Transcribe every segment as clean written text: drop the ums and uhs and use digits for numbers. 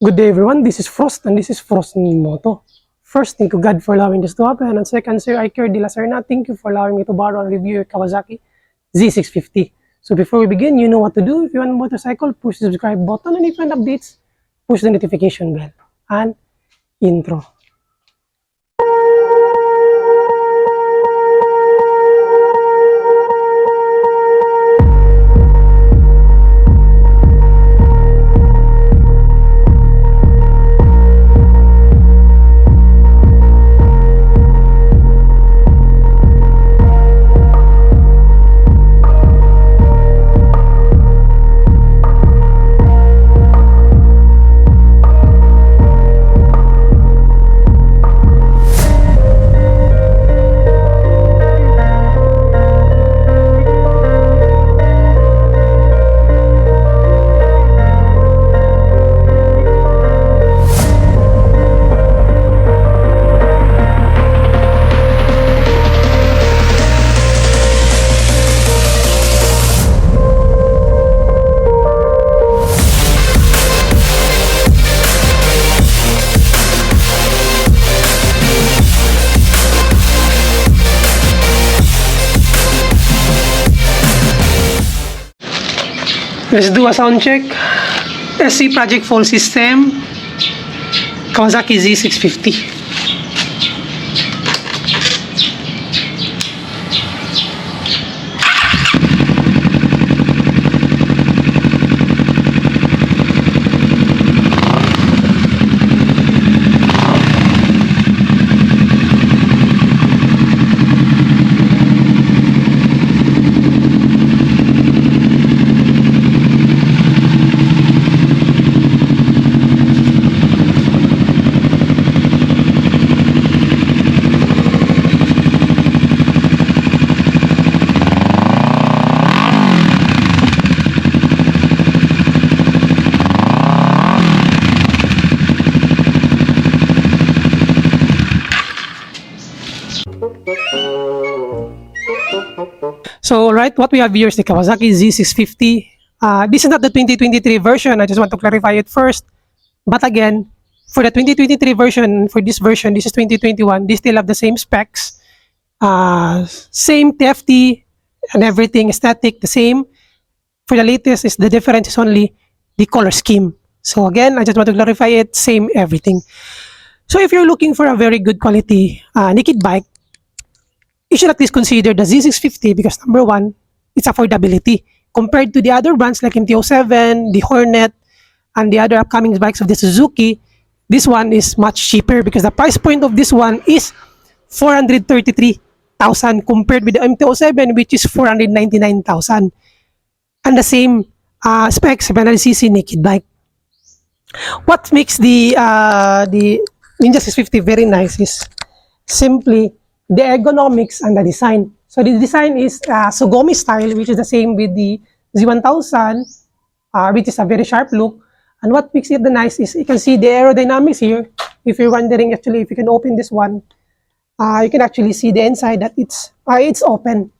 Good day everyone, this is Frost and this is Frost Moto. First, thank you God for allowing this to happen, and second, Sir Iker de la Serna, thank you for allowing me to borrow and review your Kawasaki Z650. So before we begin, you know what to do. If you want a motorcycle, push the subscribe button, and if you want updates, push the notification bell. And intro. Let's do a sound check. SC Project Phone System, Kawasaki Z650. So, right, what we have here is the Kawasaki Z650. This is not the 2023 version. I just want to clarify it first. But again, for the 2023 version, for this version, this is 2021, they still have the same specs. Same TFT and everything, static, the same. For the latest, is the difference is only the color scheme. So again, I just want to clarify it, same everything. So if you're looking for a very good quality naked bike, you should at least consider the Z650 because number one, it's affordability. Compared to the other brands like MT07, the Hornet, and the other upcoming bikes of the Suzuki, this one is much cheaper because the price point of this one is 433,000 compared with the MT07 which is 499,000. And the same specs, 700cc naked bike. What makes the Ninja 650 very nice is simply the ergonomics and the design. So the design is Sugumi style, which is the same with the Z1000, which is a very sharp look. And what makes it nice is you can see the aerodynamics here. If you're wondering, actually, if you can open this one, you can actually see the inside that it's open.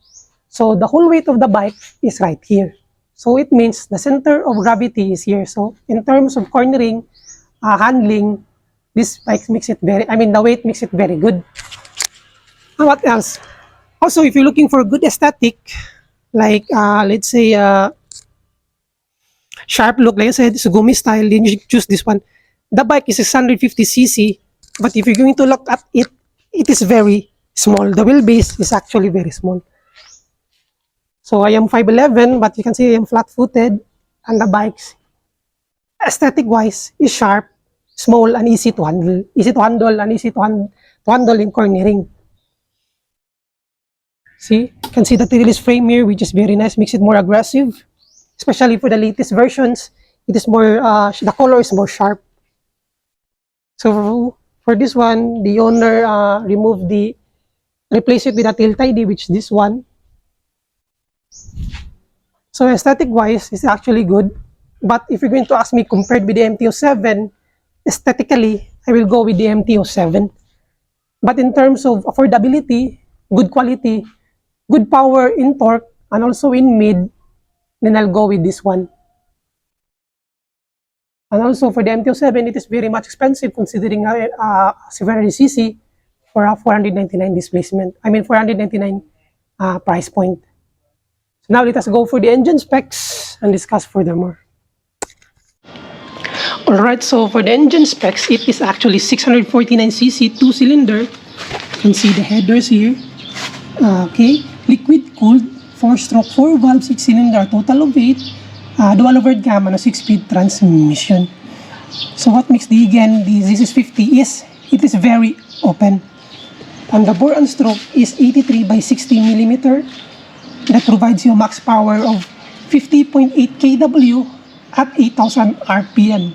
So the whole weight of the bike is right here. So it means the center of gravity is here. So in terms of cornering, handling, this bike makes it very, the weight makes it very good. And what else? Also, if you're looking for good aesthetic, like let's say sharp look, like I said, Sugumi style, then you choose this one. The bike is 650cc, but if you're going to look at it, it is very small. The wheelbase is actually very small. So I am 5'11", but you can see I am flat-footed, and the bikes, aesthetic-wise, is sharp, small, and easy to handle. Easy to handle and easy to handle in cornering. See, you can see the release frame here, which is very nice, makes it more aggressive. Especially for the latest versions, it is more, the color is more sharp. So for this one, the owner replaced it with a tail tidy, which is this one. So aesthetic-wise, it's actually good. But if you're going to ask me compared with the MT07, aesthetically, I will go with the MT07. But in terms of affordability, good quality, good power in torque, and also in mid, then I'll go with this one. And also for the MT07, it is very much expensive considering 700cc for a 499 displacement. I mean 499 price point. So now let us go for the engine specs and discuss furthermore. Alright, so for the engine specs, it is actually 649cc 2-cylinder. You can see the headers here. Okay, liquid cooled, 4-stroke, 4-valve, 6-cylinder, total of 8. Dual overhead cam and a 6-speed transmission. So what makes the Z650 is it is very open. And the bore and stroke is 83 by 60 millimeter. That provides you max power of 50.8 kW at 8,000 RPM.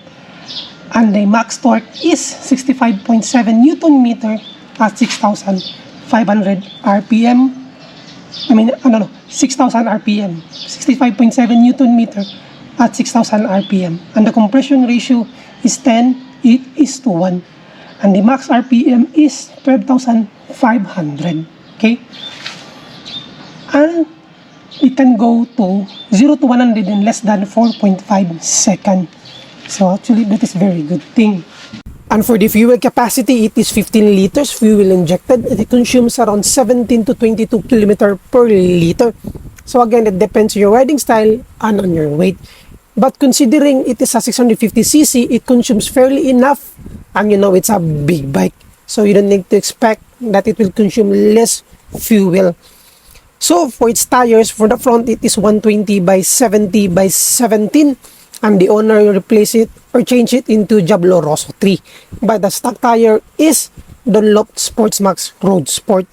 And the max torque is 65.7 Newton meter at 6,500 RPM. 6,000 RPM. 65.7 Newton meter at 6,000 RPM. And the compression ratio is 10:8:1. And the max RPM is 12,500. Okay? And it can go to 0 to 100 in less than 4.5 seconds. So actually, that is very good thing. And for the fuel capacity, it is 15 liters fuel injected. It consumes around 17 to 22 km per liter. So again, it depends on your riding style and on your weight. But considering it is a 650cc, it consumes fairly enough. And you know, it's a big bike. So you don't need to expect that it will consume less fuel. So for its tires, for the front, it is 120 by 70 by 17. And the owner will replace it or change it into Diablo Rosso 3. But the stock tire is Dunlop Sportsmax Road Sport.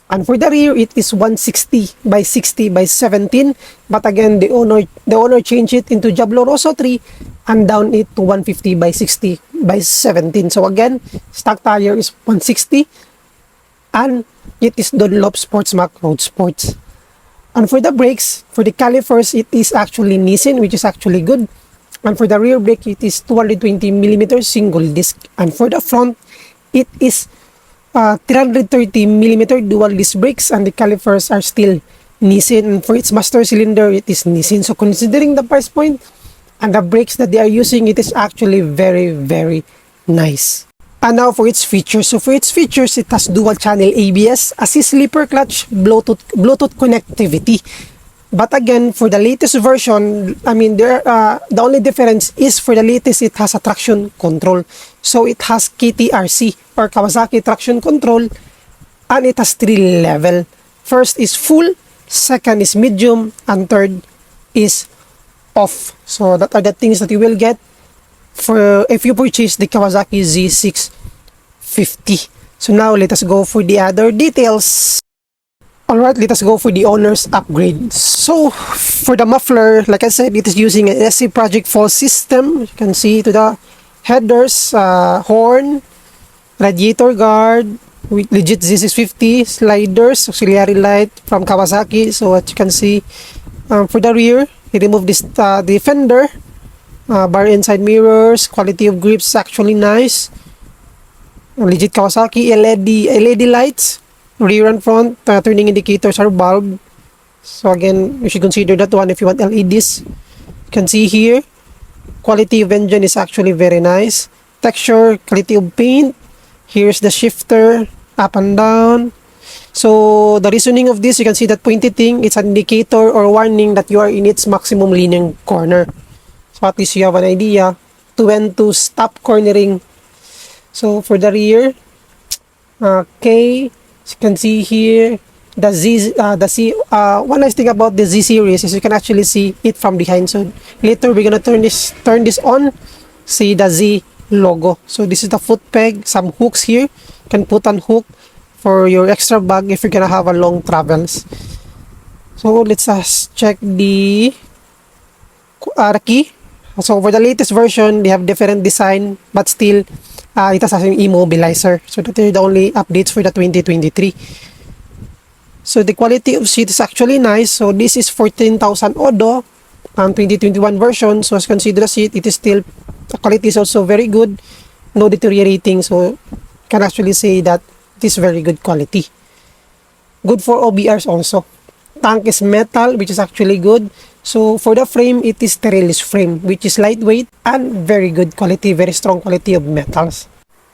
And for the rear, it is 160 by 60 by 17. But again, the owner changed it into Diablo Rosso 3 and down it to 150 by 60 by 17. So again, stock tire is 160 and it is Dunlop Sportsmax Road Sports. And for the brakes, for the calipers, it is actually Nissin, which is actually good. And for the rear brake, it is 220mm single disc. And for the front, it is 330mm dual disc brakes, and the calipers are still Nissin. And for its master cylinder, it is Nissin. So considering the price point and the brakes that they are using, it is actually very, very nice. And now for its features. So for its features, it has dual channel ABS, assist sleeper clutch, Bluetooth connectivity. But again, for the latest version, the only difference is for the latest, it has a traction control. So it has KTRC or Kawasaki traction control, and it has 3 levels. First is full, second is medium, and third is off. So that are the things that you will get for if you purchase the Kawasaki Z650. So now let us go for the other details. Alright, let us go for the owner's upgrade. So for the muffler, like I said, it is using an SC Project Fall system. You can see to the headers, horn, radiator guard with legit Z650, sliders, auxiliary light from Kawasaki. So what you can see for the rear, he removed this the fender. Bar inside mirrors, quality of grips is actually nice. Legit Kawasaki LED lights, rear and front, turning indicators are bulb. So again, you should consider that one if you want LEDs. You can see here, quality of engine is actually very nice. Texture, quality of paint. Here's the shifter, up and down. So the reasoning of this, you can see that pointy thing, it's an indicator or warning that you are in its maximum leaning corner. So at least you have an idea to when to stop cornering. So for the rear, okay, as you can see here, one nice thing about the Z series is you can actually see it from behind. So later we're gonna turn this on, see the Z logo. So this is the foot peg, some hooks here. You can put on hook for your extra bag if you're gonna have a long travels. So let's check the key. So for the latest version, they have different design, but still, it has an immobilizer. So that are the only updates for the 2023. So the quality of seat is actually nice. So this is 14,000 Odo, 2021 version. So as you can see the seat, it is still, the quality is also very good, no deteriorating. So can actually say that it is very good quality. Good for OBRs also. Tank is metal, which is actually good. So for the frame, it is stainless frame, which is lightweight and very good quality, very strong quality of metals.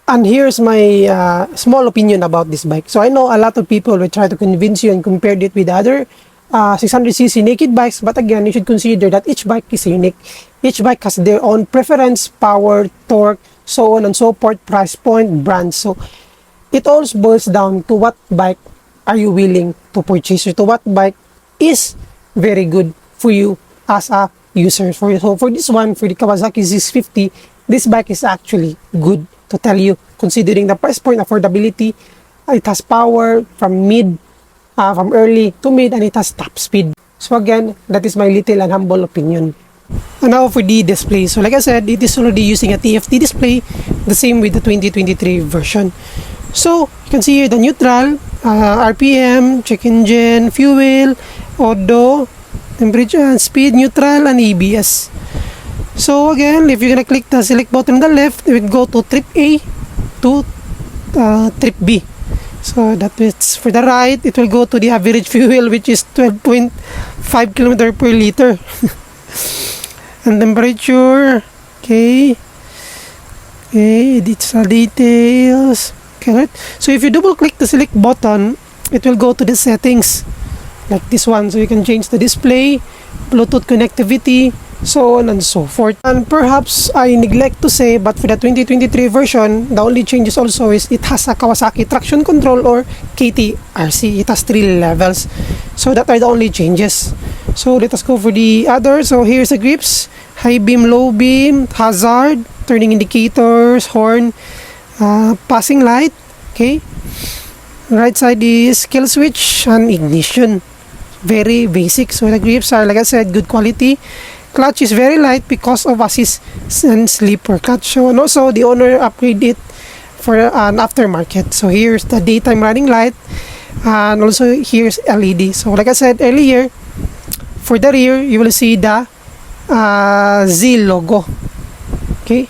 And here's my small opinion about this bike. So I know a lot of people will try to convince you and compare it with other 600cc naked bikes, but again, you should consider that each bike is unique. Each bike has their own preference, power, torque, so on and so forth, price point, brand. So it all boils down to what bike are you willing to purchase, or to what bike is very good for you as a user. So for this one, for the Kawasaki Z650, this bike is actually good to tell you, considering the price point, affordability. It has power from early to mid, and it has top speed. So again, that is my little and humble opinion. And now for the display. So like I said, it is already using a TFT display, the same with the 2023 version. So you can see here the neutral, RPM, check engine, fuel, auto, temperature and speed, neutral, and ABS. So again, if you're gonna click the select button on the left, it will go to trip A to trip B. So that is for the right, it will go to the average fuel, which is 12.5 km per liter. And temperature, okay, it's details. Okay, right. So if you double click the select button, it will go to the settings like this one. So you can change the display, Bluetooth connectivity, so on and so forth. And perhaps I neglect to say, but for the 2023 version, the only changes also is it has a Kawasaki traction control, or KTRC. It has 3 levels. So that are the only changes. So let us go for the other. So here's the grips, high beam, low beam, hazard, turning indicators, horn, passing light. Okay, right side is kill switch and ignition. Very basic. So the grips are, like I said, good quality. Clutch is very light because of assist and sleeper clutch. So, and also the owner upgraded it for an aftermarket. So here's the daytime running light, and also here's LED. So like I said earlier, for the rear, you will see the Z logo. Okay,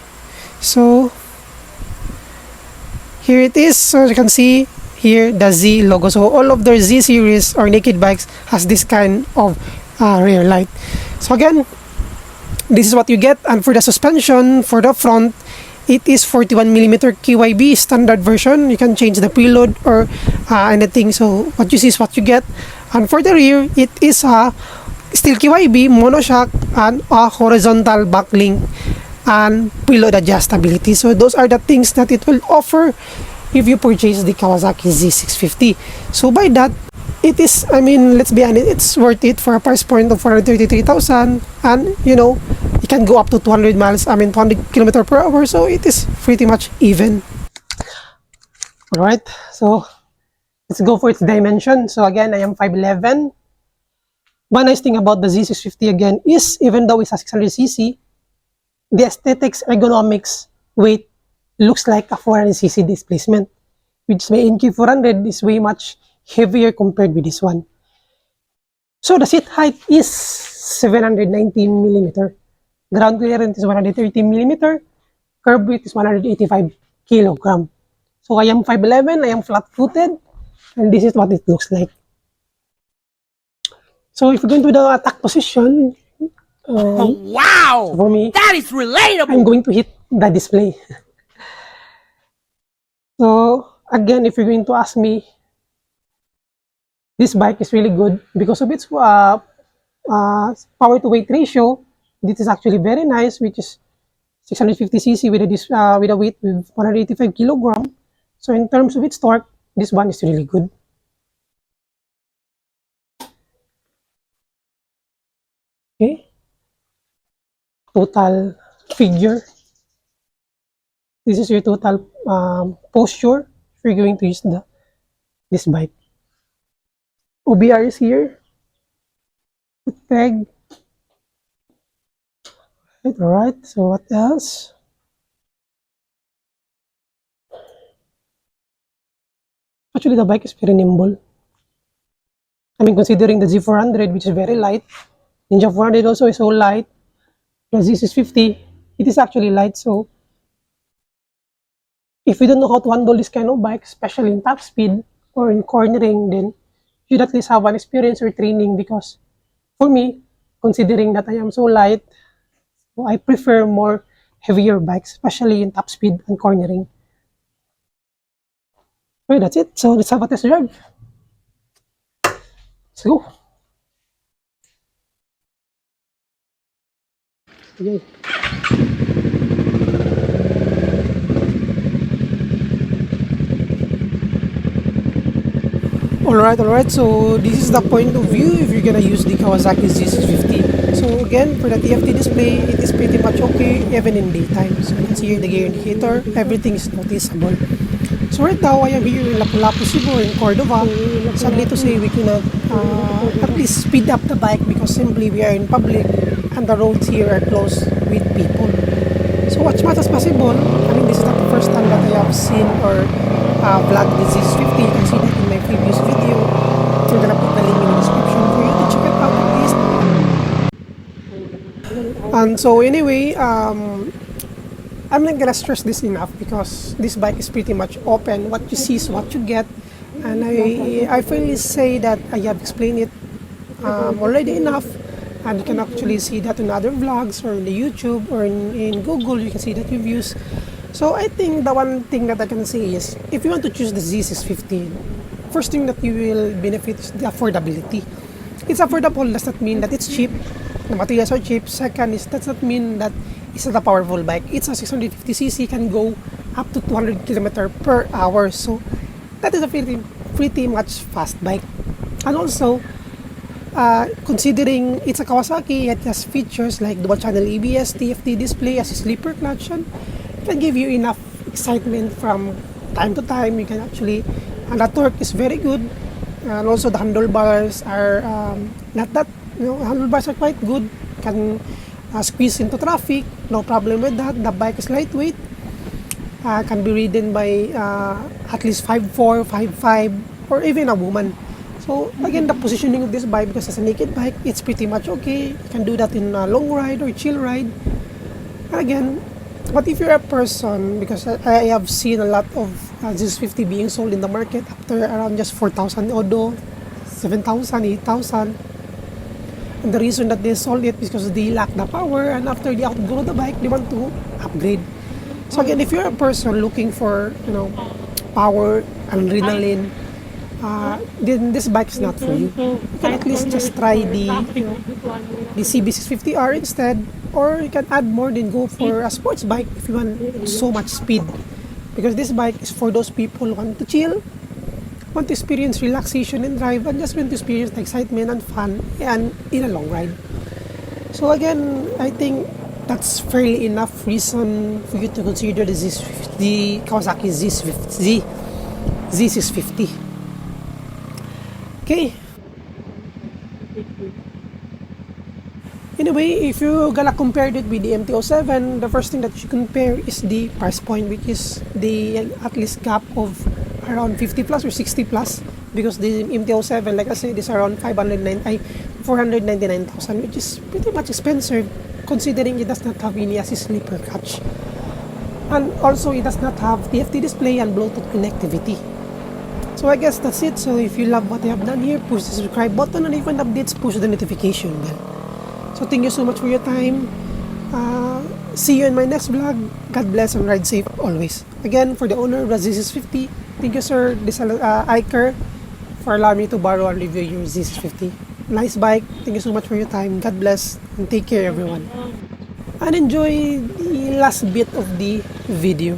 so here it is. So you can see here the Z logo. So all of their Z series or naked bikes has this kind of rear light. So again, this is what you get. And for the suspension, for the front, it is 41mm KYB standard version. You can change the preload or anything. So what you see is what you get. And for the rear, it is a still KYB, monoshock, and a horizontal backlink and preload adjustability. So those are the things that it will offer if you purchase the Kawasaki Z650. So by that, it is, I mean, let's be honest, it's worth it for a price point of 433,000, and you know, it can go up to 200 miles, 200 km per hour, so it is pretty much even. Alright, so let's go for its dimension. So again, I am 5'11". One nice thing about the Z650 again is, even though it's a 600cc, the aesthetics, ergonomics, weight looks like a 400cc displacement, which my NK400 is way much heavier compared with this one. So the seat height is 719mm, ground clearance is 130mm, curb weight is 185 kg. So I am 5'11", I am flat-footed, and this is what it looks like. So if we go into the attack position, oh, wow! So for me, that is relatable! I'm going to hit the display. So again, if you're going to ask me, this bike is really good because of its power to weight ratio. This is actually very nice, which is 650cc with a weight of 185 kg. So in terms of its torque, this one is really good. Okay, total figure. This is your total posture if you're going to use this bike. OBR is here. Peg. Alright, so what else? Actually, the bike is very nimble. I mean, considering the Z400, which is very light, Ninja 400 also is so light. The Z650, it is actually light. So if you don't know how to handle this kind of bike, especially in top speed or in cornering, then you should at least have an experience or training, because for me, considering that I am so light, so I prefer more heavier bikes, especially in top speed and cornering. Okay, that's it. So let's have a test drive. Let's go. Okay. Alright, so this is the point of view if you're gonna use the Kawasaki Z650. So again, for the TFT display, it is pretty much okay even in daytime. So you can see here the gear indicator, everything is noticeable. So right now, I am here in Lapu-Lapu, Cebu, in Cordova. Sadly to say, we cannot at least speed up the bike because simply we are in public and the roads here are closed with people. So as much as possible, I mean, this is not the first time that I have seen or vlogged the Z650. You can see that in my previous video. So I'm gonna put the link in the description for you to check it out at least. And so anyway, I'm not gonna stress this enough because this bike is pretty much open. What you see is what you get, and I finally say that I have explained it already enough, and you can actually see that in other vlogs or in the YouTube or in Google. You can see that reviews. So I think the one thing that I can say is if you want to choose the Z650, first thing that you will benefit is the affordability. It's affordable does not mean that it's cheap. The materials are cheap. Second is does not mean that it's not a powerful bike. It's a 650cc, can go up to 200 km per hour. So that is a pretty much fast bike. And also, considering it's a Kawasaki, it has features like dual channel ABS, TFT display, as a sleeper clutch, and it can give you enough excitement from time to time. You can actually, and the torque is very good. And also the handlebars are not that, handlebars are quite good. Can squeeze into traffic, no problem with that. The bike is lightweight, can be ridden by at least 5'4", 5'5", or even a woman. So again, the positioning of this bike, because it's a naked bike, it's pretty much okay. You can do that in a long ride or chill ride. Again, but if you're a person, because I have seen a lot of Z650 being sold in the market after around just 4,000 odo, 7,000, 8,000. And the reason that they sold it is because they lack the power, and after they outgrow the bike, they want to upgrade. So again, if you're a person looking for, power, adrenaline, then this bike is not for you. You can at least just try the CB650R instead, or you can add more than go for a sports bike if you want so much speed. Because this bike is for those people who want to chill, want to experience relaxation and drive, and just want to experience the excitement and fun and in a long ride. So again, I think that's fairly enough reason for you to consider the Kawasaki Z650. Okay. Anyway, if you're gonna compare it with the MT07, the first thing that you compare is the price point, which is the at least gap of around 50 plus or 60 plus, because the MT07, like I said, is around 499,000, which is pretty much expensive considering it does not have any assist sleeper clutch, and also it does not have TFT display and Bluetooth connectivity. So I guess that's it. So if you love what I have done here, push the subscribe button, and if you want updates, push the notification bell. So thank you so much for your time. See you in my next vlog. God bless and ride safe always. Again, for the owner of the Z650, thank you, sir, Iker, for allowing me to borrow and review your Z650. Nice bike. Thank you so much for your time. God bless and take care, everyone. And enjoy the last bit of the video.